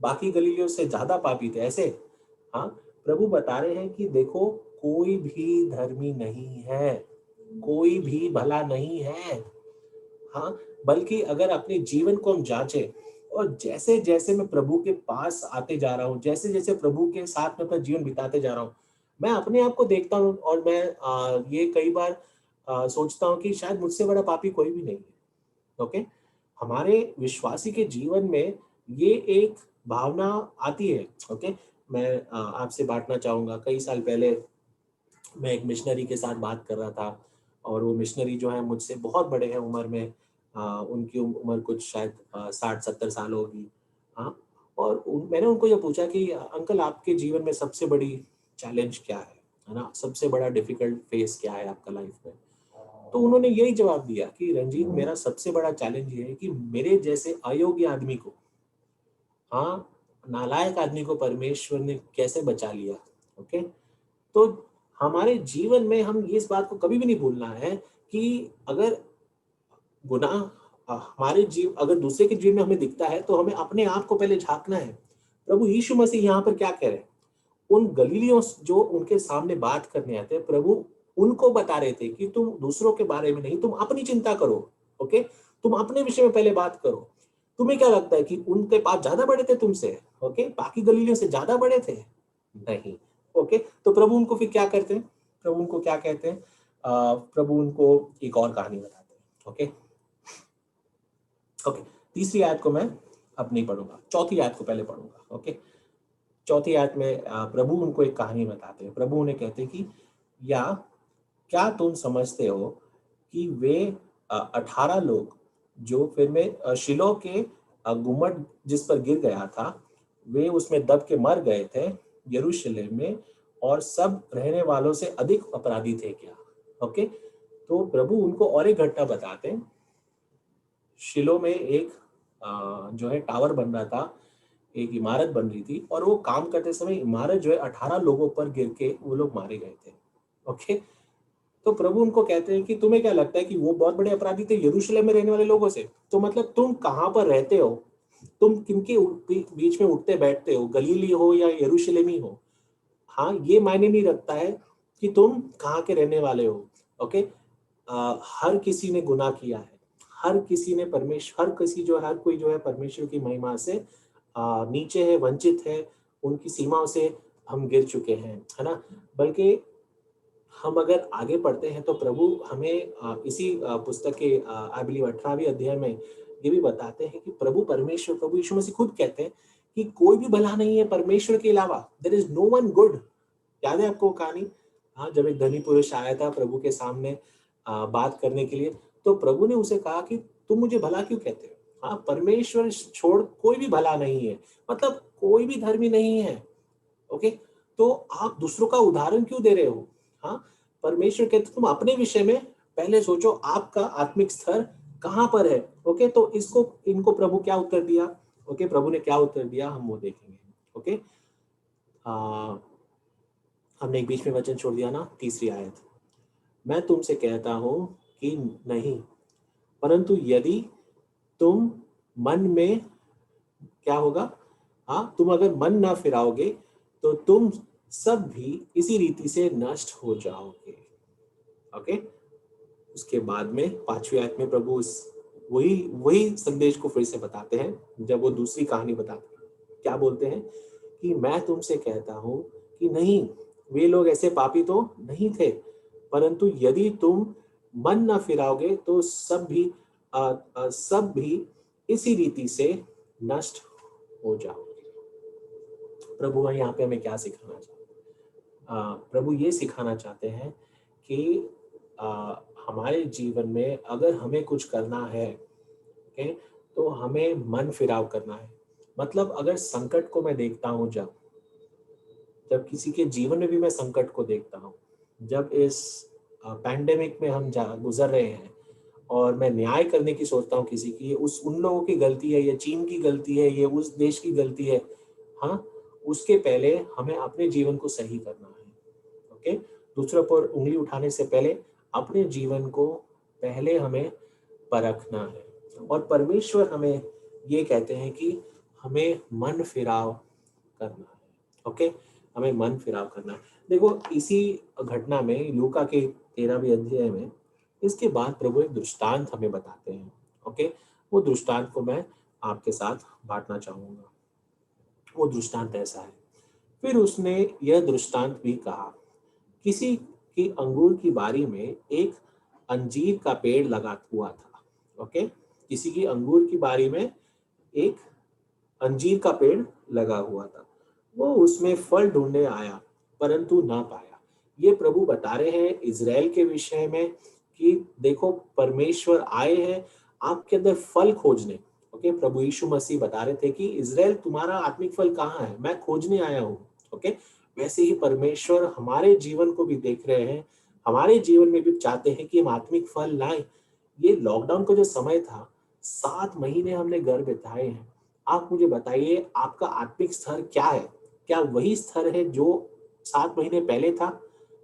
A: बाकी गलीलियों से ज्यादा पापी थे ऐसे? हाँ, प्रभु बता रहे हैं कि देखो, कोई भी धर्मी नहीं है, कोई भी भला नहीं है। हाँ, बल्कि अगर अपने जीवन को हम जांचें, और जैसे जैसे मैं प्रभु के पास आते जा रहा हूँ, जैसे जैसे प्रभु के साथ में अपना जीवन बिताते जा रहा हूँ, मैं अपने आप को देखता हूँ और मैं ये कई बार सोचता हूँ कि शायद मुझसे बड़ा पापी कोई भी नहीं है। ओके, हमारे विश्वासी के जीवन में ये एक भावना आती है। ओके, मैं आपसे बांटना चाहूंगा। कई साल पहले मैं एक मिशनरी के साथ बात कर रहा था, और वो मिशनरी जो है मुझसे बहुत बड़े हैं उम्र में। उनकी उम्र कुछ शायद 60-70 साल होगी। हाँ, और मैंने उनको ये पूछा कि अंकल, आपके जीवन में सबसे बड़ी चैलेंज क्या है ना, सबसे बड़ा डिफिकल्ट फेस क्या है आपका लाइफ में? तो उन्होंने यही जवाब दिया कि रंजीत, मेरा सबसे बड़ा चैलेंज ये है कि मेरे जैसे अयोग्य आदमी को, हाँ, नालायक आदमी को परमेश्वर ने कैसे बचा लिया। ओके, तो हमारे जीवन में हम इस बात को कभी भी नहीं भूलना है कि अगर गुनाह हमारे जीव अगर दूसरे के जीवन में हमें दिखता है, तो हमें अपने आप को पहले झांकना है। प्रभु यीशु मसीह यहाँ पर क्या कह रहे हैं? उन गलीलियों जो उनके सामने बात करने आते हैं, प्रभु उनको बता रहे थे कि तुम दूसरों के बारे में नहीं, तुम अपनी चिंता करो। ओके, तुम अपने विषय में पहले बात करो। तुम्हें क्या लगता है कि उनके पास ज्यादा बड़े थे तुमसे? ओके, बाकी गलीलियों से ज्यादा बड़े थे? नहीं। ओके, तो प्रभु उनको फिर क्या करते हैं? प्रभु उनको क्या कहते हैं? प्रभु उनको एक और कहानी बताते हैं। ओके, ओके, तीसरी आयत को मैं अब नहीं पढ़ूंगा, चौथी आयत को पहले पढ़ूंगा। ओके, चौथी आयत में प्रभु उनको एक कहानी बताते हैं। प्रभु उन्हें कहते हैं कि या क्या तुम समझते हो कि वे 18 लोग जो फिर में शिलो के गुम्मट जिस पर गिर गया था, वे उसमें दब के मर गए थे यरूशलेम में, और सब रहने वालों से अधिक अपराधी थे क्या? ओके, तो प्रभु उनको और एक घटना बताते हैं। शिलो में एक जो है टावर बन रहा था, एक इमारत बन रही थी, और वो काम करते समय इमारत जो है 18 लोगों पर गिर के वो लोग मारे गए थे। ओके, तो प्रभु उनको कहते हैं कि तुम्हें क्या लगता है कि वो बहुत बड़े अपराधी थे यरूशलेम में रहने वाले लोगों से? तो मतलब तुम कहाँ पर रहते हो, तुम किनके बीच में उठते बैठते हो, गलीली हो या यरूशलेमी हो, हाँ, ये मायने नहीं रखता है कि तुम कहाँ के रहने वाले हो। ओके, हर किसी ने गुनाह किया है, हर किसी ने हर किसी जो हर कोई जो है परमेश्वर की महिमा से नीचे है, वंचित है, उनकी सीमाओं से हम गिर चुके हैं, है ना? बल्कि हम अगर आगे पढ़ते हैं तो प्रभु हमें इसी पुस्तक के आई बिलीव 18वें अध्याय में ये भी बताते हैं कि प्रभु यीशु मसीह खुद कहते हैं कि कोई भी भला नहीं है परमेश्वर के अलावा, there is no one good. याद है आपको वो कहानी? हाँ, जब एक धनी पुरुष आया था प्रभु के सामने बात करने के लिए, तो प्रभु ने उसे कहा कि तुम मुझे भला क्यों कहते हो? हाँ, परमेश्वर छोड़ कोई भी भला नहीं है, मतलब कोई भी धर्मी नहीं है। ओके, तो आप दूसरों का उदाहरण क्यों दे रहे हो? हाँ, परमेश्वर कहते तुम अपने विषय में पहले सोचो, आपका आत्मिक स्तर कहाँ पर है। ओके, तो इसको इनको प्रभु क्या उत्तर दिया? ओके, प्रभु ने क्या उत्तर दिया हम वो देखेंगे। ओके, हमने एक बीच में वचन छोड़ दिया ना, तीसरी आयत, मैं तुमसे कहता हूं कि नहीं, परंतु यदि तुम मन में क्या होगा, हाँ, तुम अगर मन ना फिराओगे तो तुम सब भी इसी रीति से नष्ट हो जाओगे। ओके, उसके बाद में पांचवी आयत में प्रभु वही वही संदेश को फिर से बताते हैं। जब वो दूसरी कहानी बताते हैं, क्या बोलते हैं कि मैं तुमसे कहता हूं कि नहीं, वे लोग ऐसे पापी तो नहीं थे, परंतु यदि तुम मन ना फिराओगे तो सब भी इसी रीति से नष्ट हो जाओगे। प्रभु यहाँ पे हमें क्या सिखाना चाहते हैं? प्रभु ये सिखाना चाहते हैं कि हमारे जीवन में अगर हमें कुछ करना है, ओके, तो हमें मन फिराव करना है। मतलब अगर संकट को मैं देखता हूँ, जब जब किसी के जीवन में भी मैं संकट को देखता हूँ, जब इस पैंडेमिक में हम गुजर रहे हैं और मैं न्याय करने की सोचता हूँ किसी की, उस उन लोगों की गलती है, ये चीन की गलती है, ये उस देश की गलती है, हाँ, उसके पहले हमें अपने जीवन को सही करना है। ओके, दूसरों पर उंगली उठाने से पहले अपने जीवन को पहले हमें परखना है। और परमेश्वर हमें ये कहते हैं कि हमें मन फिराव करना है। ओके, हमें मन फिराव करना है। देखो, इसी घटना में लूका के 13वें अध्याय में इसके बाद प्रभु एक दृष्टांत हमें बताते हैं। ओके, वो दृष्टांत को मैं आपके साथ बांटना चाहूंगा। वो दृष्टांत ऐसा है, फिर उसने यह दृष्टांत भी कहा, किसी की अंगूर की बारी में एक अंजीर का पेड़ लगा हुआ था। ओके, किसी की अंगूर की बारी में एक अंजीर का पेड़ लगा हुआ था। वो उसमें फल ढूंढने आया, परंतु ना पाया। ये प्रभु बता रहे हैं इज़राइल के विषय में कि देखो, परमेश्वर आए हैं आपके अंदर फल खोजने। ओके, प्रभु यीशु मसीह बता रहे थे कि इज़राइल, तुम्हारा आत्मिक फल कहाँ है? मैं खोजने आया हूँ। ओके, वैसे ही परमेश्वर हमारे जीवन को भी देख रहे हैं, हमारे जीवन में भी चाहते हैं कि हम आत्मिक फल लाएं। ये लॉकडाउन का जो समय था, 7 महीने हमने घर बिताए हैं। आप मुझे बताइए, आपका आत्मिक स्तर क्या है? क्या वही स्तर है जो 7 महीने पहले था?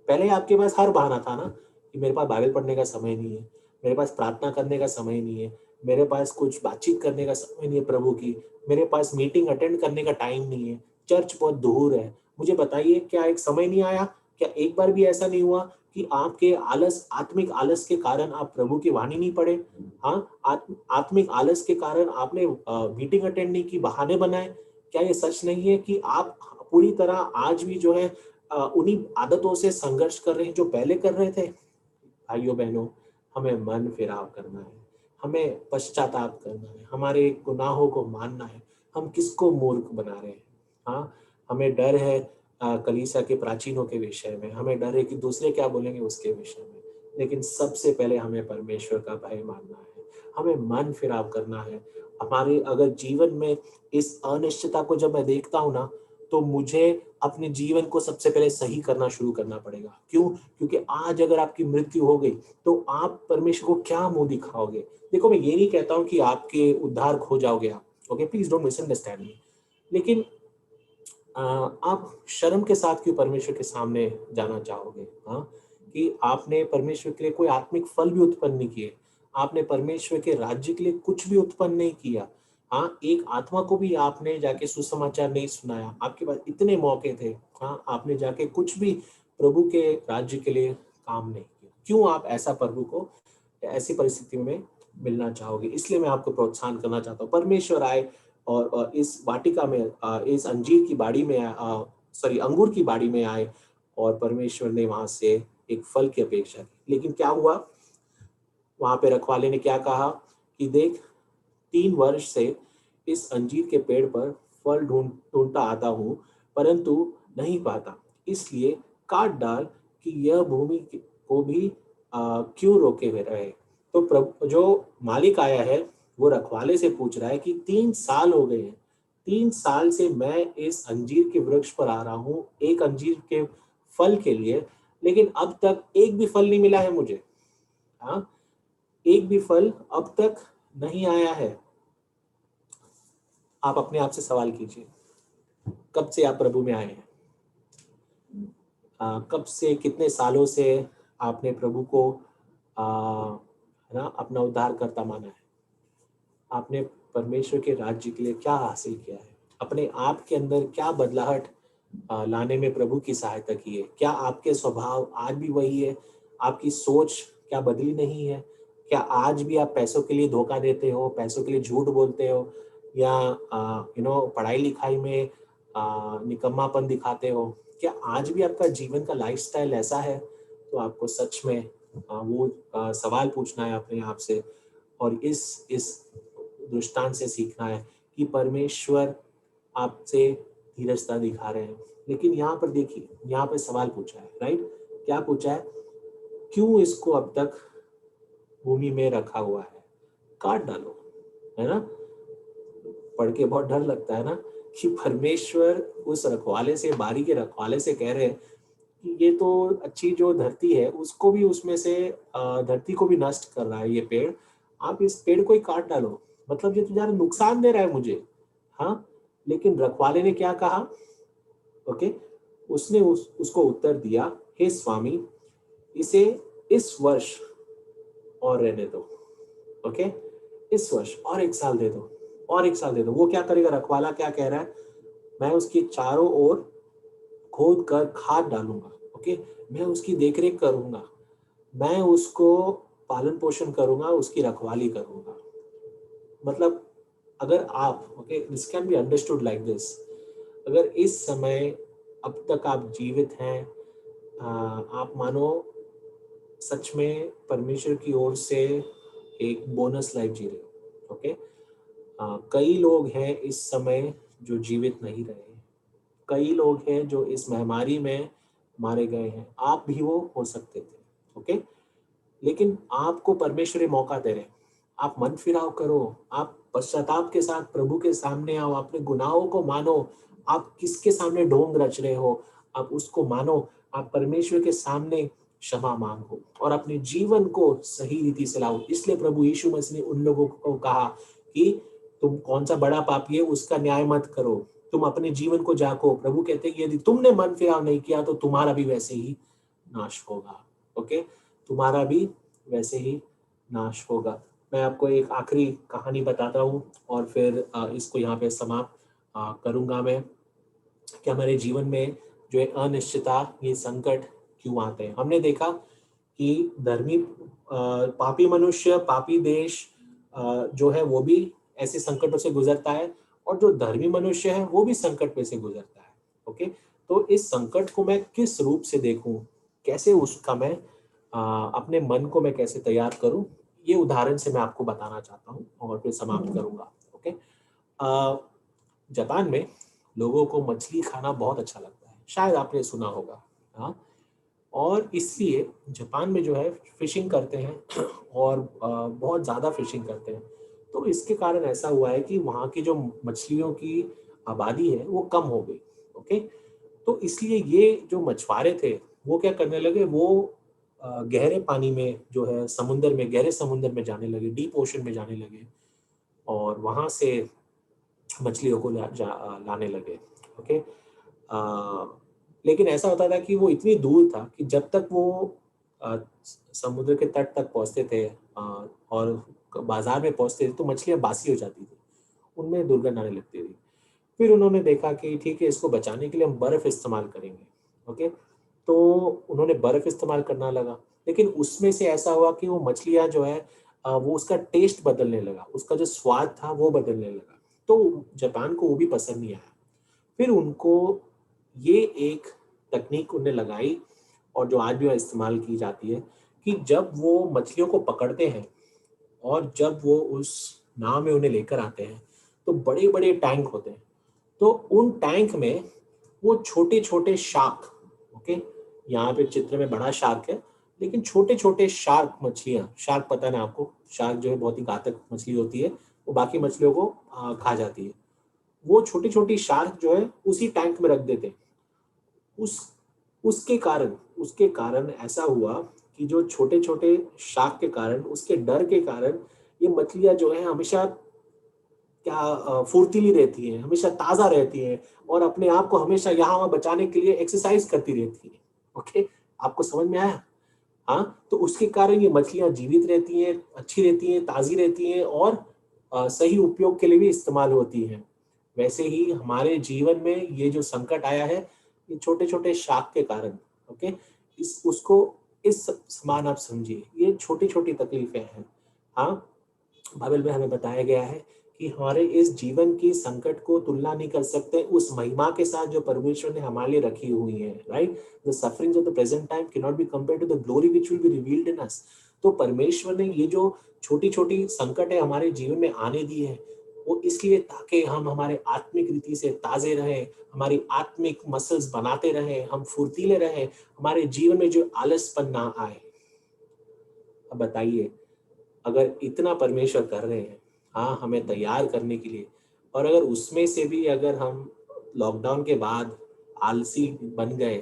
A: पहले आपके पास हर बहाना था ना कि मेरे पास बाइबल पढ़ने का समय नहीं है, मेरे पास प्रार्थना करने का समय नहीं है, मेरे पास कुछ बातचीत करने का समय नहीं है प्रभु की, मेरे पास मीटिंग अटेंड करने का टाइम नहीं है, चर्च बहुत दूर है, मुझे बताइए, क्या एक समय नहीं आया? क्या एक बार भी ऐसा नहीं हुआ कि आपके आलस, आत्मिक आलस के कारण आप प्रभु की वाणी नहीं पढ़े? हाँ, आत्मिक आलस के कारण आपने मीटिंग अटेंड नहीं की, बहाने बनाए। क्या ये सच नहीं है कि आप पूरी तरह आज भी जो है उन्हीं आदतों से संघर्ष कर रहे हैं जो पहले कर रहे थे? भाइयों बहनों, हमें मन फिराव करना है, हमें पश्चाताप करना है, हमारे गुनाहों को मानना है। हम किसको मूर्ख बना रहे हैं? हाँ, हमें डर है कलीसिया के प्राचीनों के विषय में, हमें डर है कि दूसरे क्या बोलेंगे उसके विषय में। लेकिन सबसे पहले हमें परमेश्वर का भय मानना है, हमें मन फिराव करना है। हमारे अगर जीवन में इस अनिश्चितता को जब मैं देखता हूँ ना, तो मुझे अपने जीवन को सबसे पहले सही करना शुरू करना पड़ेगा। क्यों? क्योंकि आज अगर आपकी मृत्यु हो गई, तो आप परमेश्वर को क्या मुँह दिखाओगे? देखो, मैं ये नहीं कहता हूँ कि आपके उद्धार खो जाओगे आप, ओके? प्लीज़ डोंट मिसअंडरस्टैंड मी। लेकिन आप शर्म के साथ क्यों परमेश्वर के सामने जाना चाहोगे? हाँ, कि आपने परमेश्वर के लिए कोई आत्मिक फल भी उत्पन्न नहीं किए। आपने परमेश्वर के राज्य के लिए कुछ भी उत्पन्न नहीं किया। हाँ, एक आत्मा को भी आपने जाके सुसमाचार नहीं सुनाया। आपके पास इतने मौके थे, हाँ, आपने जाके कुछ भी प्रभु के राज्य के लिए काम नहीं किया। क्यों आप ऐसा प्रभु को ऐसी परिस्थिति में मिलना चाहोगे? इसलिए मैं आपको प्रोत्साहन करना चाहता हूँ, परमेश्वर आए और इस वाटिका में इस अंजीर की बाड़ी में सॉरी अंगूर की बाड़ी में आए और परमेश्वर ने वहां से एक फल की अपेक्षा की। लेकिन क्या हुआ? वहां पे रखवाले ने क्या कहा कि देख, 3 वर्ष से इस अंजीर के पेड़ पर फल ढूंढता आता हूँ, परंतु नहीं पाता। इसलिए काट डाल कि यह भूमि को भी क्यों रोके हुए रहे। तो प्रभु जो मालिक आया है, वो रखवाले से पूछ रहा है कि 3 साल हो गए हैं, 3 साल से मैं इस अंजीर के वृक्ष पर आ रहा हूँ एक अंजीर के फल के लिए, लेकिन अब तक एक भी फल नहीं मिला है मुझे। हाँ, एक भी फल अब तक नहीं आया है। आप अपने आप से सवाल कीजिए, कब से आप प्रभु में आए हैं? कब से, कितने सालों से आपने प्रभु को है ना, अपना उद्धारकर्ता माना है? आपने परमेश्वर के राज्य के लिए क्या हासिल किया है? अपने आप के अंदर क्या बदलाहट लाने में प्रभु की सहायता की है? क्या आपके स्वभाव आज भी वही है? आपकी सोच क्या बदली नहीं है? क्या आज भी आप पैसों के लिए धोखा देते हो, पैसों के लिए झूठ बोलते हो, या पढ़ाई लिखाई में निकम्मापन दिखाते हो? क्या आज भी आपका जीवन का लाइफस्टाइल ऐसा है? तो आपको सच में वो सवाल पूछना है अपने आप से, और इस दृष्टांत से सीखना है कि परमेश्वर आपसे धीरजता दिखा रहे हैं। लेकिन यहाँ पर देखिए, यहाँ पे सवाल पूछा है, राइट? क्या पूछा है? क्यों इसको अब तक भूमि में रखा हुआ है? काट डालो, है ना? पढ़ के बहुत डर लगता है ना, कि परमेश्वर उस रखवाले से, बारी के रखवाले से कह रहे हैं कि ये तो अच्छी जो धरती है उसको भी, उसमें से धरती को भी नष्ट कर रहा है ये पेड़। आप इस पेड़ को ही काट डालो, मतलब ये तो ज्यादा नुकसान दे रहा है मुझे। हाँ, लेकिन रखवाले ने क्या कहा? ओके, उसने उसको उत्तर दिया, हे स्वामी, इसे इस वर्ष और रहने दो। ओके, इस वर्ष और 1 साल दे दो, और 1 साल दे दो। वो क्या करेगा? रखवाला क्या कह रहा है? मैं उसकी चारों ओर खोद कर खाद डालूंगा। ओके, मैं उसकी देखरेख करूंगा, मैं उसको पालन पोषण करूंगा, उसकी रखवाली करूंगा। मतलब अगर आप, okay, this can be understood like this, अगर इस समय अब तक आप जीवित हैं, आप मानो सच में परमेश्वर की ओर से एक बोनस लाइफ जी रहे हो। ओके, कई लोग हैं इस समय जो जीवित नहीं रहे, कई लोग हैं जो इस महामारी में मारे गए हैं, आप भी वो हो सकते थे। ओके, लेकिन आपको परमेश्वर ये मौका दे रहे हैं, आप मन फिराव करो, आप पश्चाताप के साथ प्रभु के सामने आओ, अपने गुनाहों को मानो। आप किसके सामने ढोंग रच रहे हो, आप उसको मानो। आप परमेश्वर के सामने क्षमा मांगो और अपने जीवन को सही रीति से लाओ। इसलिए प्रभु यीशु मसीह ने उन लोगों को कहा कि तुम कौन सा बड़ा पापी है उसका न्याय मत करो, तुम अपने जीवन को जाको। प्रभु कहते हैं कि यदि तुमने मन फिराव नहीं किया तो तुम्हारा भी वैसे ही नाश होगा। ओके, तुम्हारा भी वैसे ही नाश होगा। मैं आपको एक आखिरी कहानी बताता हूँ और फिर इसको यहाँ पे समाप्त करूंगा मैं, कि हमारे जीवन में जो है अनिश्चितता, ये संकट क्यों आते हैं। हमने देखा कि धर्मी पापी मनुष्य, पापी देश जो है वो भी ऐसे संकटों से गुजरता है, और जो धर्मी मनुष्य है वो भी संकट में से गुजरता है। ओके, तो इस संकट को मैं किस रूप से देखूं, कैसे उसका मैं अपने मन को मैं कैसे तैयार करूं, ये उदाहरण से मैं आपको बताना चाहता हूं और फिर समाप्त करूंगा। ओके, जापान में लोगों को मछली खाना बहुत अच्छा लगता है, शायद आपने सुना होगा। हाँ, और इसलिए जापान में जो है फिशिंग करते हैं और बहुत ज़्यादा फिशिंग करते हैं। तो इसके कारण ऐसा हुआ है कि वहाँ की जो मछलियों की आबादी है वो कम हो गई। ओके, तो इसलिए ये जो मछुआरे थे वो क्या करने लगे, वो गहरे पानी में जो है समुंदर में, गहरे समुंदर में जाने लगे, डीप ओशन में जाने लगे, और वहाँ से मछलियों को लाने लगे। ओके, लेकिन ऐसा होता था कि वो इतनी दूर था कि जब तक वो समुद्र के तट तक पहुंचते थे और बाजार में पहुंचते थे तो मछलियां बासी हो जाती थी, उनमें दुर्गंध आने लगती थी। फिर उन्होंने देखा कि ठीक है, इसको बचाने के लिए हम बर्फ इस्तेमाल करेंगे। ओके, तो उन्होंने बर्फ इस्तेमाल करना लगा, लेकिन उसमें से ऐसा हुआ कि वो मछलियां जो है वो उसका टेस्ट बदलने लगा, उसका जो स्वाद था वो बदलने लगा। तो जापान को वो भी पसंद नहीं आया। फिर उनको ये एक तकनीक उन्हें लगाई, और जो आज भी इस्तेमाल की जाती है, कि जब वो मछलियों को पकड़ते हैं और जब वो उस नाव में उन्हें लेकर आते हैं, तो बड़े बड़े टैंक होते हैं। तो उन टैंक में वो छोटे छोटे शार्क, ओके, यहाँ पे चित्र में बड़ा शार्क है, लेकिन छोटे छोटे शार्क मछलियाँ, शार्क पता ना आपको, शार्क जो है बहुत ही घातक मछली होती है, वो बाकी मछलियों को खा जाती है। वो छोटी छोटी शार्क जो है उसी टैंक में रख देते हैं। उस उसके कारण ऐसा हुआ कि जो छोटे छोटे शार्क के कारण, उसके डर के कारण, ये मछलियां जो है हमेशा क्या फुर्तीली रहती हैं, हमेशा ताजा रहती हैं, और अपने आप को हमेशा यहाँ वहाँ बचाने के लिए एक्सरसाइज करती रहती हैं। ओके, आपको समझ में आया? हाँ, तो उसके कारण ये मछलियां जीवित रहती हैं, अच्छी रहती हैं, ताजी रहती हैं, और सही उपयोग के लिए भी इस्तेमाल होती हैं। वैसे ही हमारे जीवन में ये जो संकट आया है, ये छोटे छोटे शाख के कारण। ओके, इस उसको इस समान आप समझिए, ये छोटी छोटी तकलीफें हैं। हाँ, बाइबल में हमें बताया गया है कि हमारे इस जीवन की संकट को तुलना नहीं कर सकते उस महिमा के साथ जो परमेश्वर ने हमारे लिए रखी हुई है। Right, the sufferings of the present time can not be compared to the glory which will be revealed in us. तो परमेश्वर ने ये जो छोटी छोटी संकट है हमारे जीवन में आने दी है, वो इसलिए ताकि हम हमारे आत्मिक रीति से ताजे रहे, हमारी आत्मिक मसल्स बनाते रहे, हम फुर्तीले रहे, हमारे जीवन में जो आलसपन ना आए। अब बताइए, अगर इतना परमेश्वर कर रहे हैं, हाँ, हमें तैयार करने के लिए, और अगर उसमें से भी अगर हम लॉकडाउन के बाद आलसी बन गए,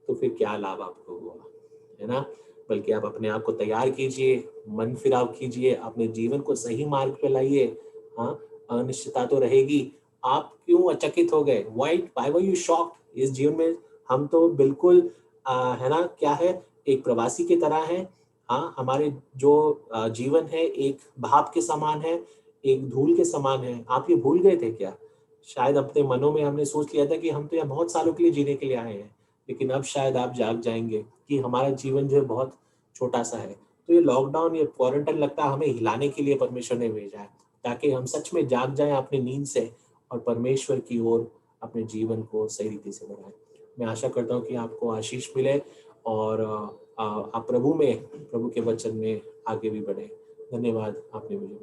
A: तो फिर क्या लाभ आपको हुआ, है ना? बल्कि आप अपने आप को तैयार कीजिए, मन फिराव कीजिए, अपने जीवन को सही मार्ग पे लाइए। हाँ, अनिश्चितता तो रहेगी। आप क्यों अचकित हो गए? Why were you shocked? इस जीवन में हम तो बिल्कुल है ना, क्या है, एक प्रवासी की तरह है। हाँ, हमारे जो जीवन है एक भाप के समान है, एक धूल के समान है। आप ये भूल गए थे क्या? शायद अपने मनों में हमने सोच लिया था कि हम तो यहाँ बहुत सालों के लिए जीने के लिए आए हैं, लेकिन अब शायद आप जाग जाएंगे कि हमारा जीवन जो है बहुत छोटा-सा है। तो ये लॉकडाउन, ये क्वारंटाइन लगता है हमें हिलाने के लिए परमेश्वर ने भेजा है, ताकि हम सच में जाग जाएँ अपनी नींद से और परमेश्वर की ओर अपने जीवन को सही रीति से बढ़ाएँ। मैं आशा करता हूँ कि आपको आशीष मिले, और आप प्रभु के वचन में आगे भी बढ़ें। धन्यवाद, आपने मुझे